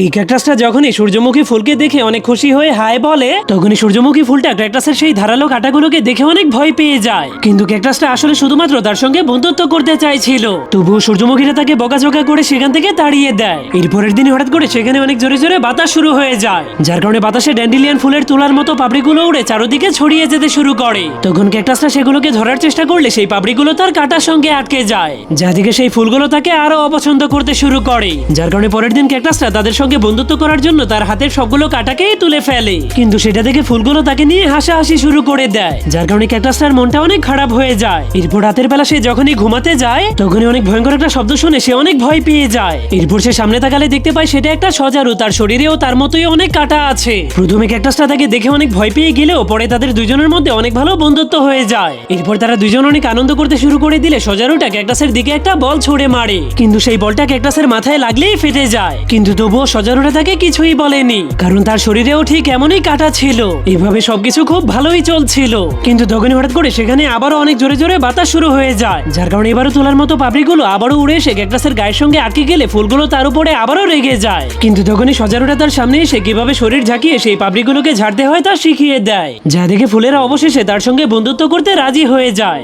এই ক্যাকটাসটা যখনই সূর্যমুখী ফুলকে দেখে অনেক খুশি হয়ে হাই বলে, তখনই সূর্যমুখী ফুলটা ক্যাকটাসের সেই ধারালো কাঁটাগুলোকে দেখে অনেক ভয় পেয়ে যায়। কিন্তু ক্যাকটাসটা আসলে শুধুমাত্র তার সঙ্গে বন্ধুত্ব করতে চাইছিল। তবুও সূর্যমুখীরা তাকে বকাঝকা করে সেখান থেকে তাড়িয়ে দেয়। এরপরের দিন হঠাৎ করে সেখানে অনেক জোরে জোরে বাতাস শুরু হয়ে যায়, যার কারণে বাতাসে ড্যান্ডিলিয়ান ফুলের তুলার মতো পাপড়িগুলো উড়ে চারদিকে ছড়িয়ে যেতে শুরু করে। তখন ক্যাকটাসটা সেগুলোকে ধরার চেষ্টা করলে সেই পাপড়িগুলো তার কাঁটার সঙ্গে আটকে যায়, যা থেকে সেই ফুলগুলো তাকে আরো অপছন্দ করতে শুরু করে। যার কারণে পরের দিন ক্যাকটাসটা তাদের সঙ্গে বন্ধুত্ব করার জন্য তার হাতের সবগুলো কাঁটাকেই তুলে ফেলে। কিন্তু সেটা দেখে ফুলগুলো তাকে নিয়ে হাসাহাসি শুরু করে দেয়, যার কারণে ক্যাকটাসটার মনটা অনেক খারাপ হয়ে যায়। এরপর রাতের বেলা সে যখনই ঘুমাতে যায়, তখনই অনেক ভয়ঙ্কর একটা শব্দ শুনে সে অনেক ভয় পেয়ে যায়। এরপর সে সামনে তাকালে দেখতে পায় সেটা একটা সজারু, তার শরীরেও তার মতোই অনেক কাঁটা আছে। প্রথমে ক্যাকটাসটা তাকে দেখে অনেক ভয় পেয়ে গেলেও পরে তাদের দুজনের মধ্যে অনেক ভালো বন্ধুত্ব হয়ে যায়। এরপর তারা দুজন অনেক আনন্দ করতে শুরু করে দিলে সজারুটা ক্যাকটাসের দিকে একটা বল ছুড়ে মারে, কিন্তু সেই বলটা ক্যাকটাসের মাথায় লাগলেই ফেটে যায়। কিন্তু তবুও সজারুটা তাকে কিছুই বলেনি, কারণ তার শরীরেও ঠিক এমনই কাঁটা ছিল। এভাবে সবকিছু খুব ভালোই চলছিল, কিন্তু তখনই হঠাৎ করে সেখানে আবারও অনেক জোরে জোরে বাতাস শুরু হয়ে যায়, যার কারণে এবারও তোলার মতো পাপড়িগুলো আবারও উড়ে এসে ক্যাকটাসের গায়ের সঙ্গে আটকে গেলে ফুলগুলো তার উপরে আবারও রেগে যায়। কিন্তু তখনই সজারুটা তার সামনে এসে কিভাবে শরীর ঝাঁকিয়ে সেই পাপড়িগুলোকে ঝাড়তে হয় তা শিখিয়ে দেয়, যা দেখে ফুলেরা অবশেষে তার সঙ্গে বন্ধুত্ব করতে রাজি হয়ে যায়।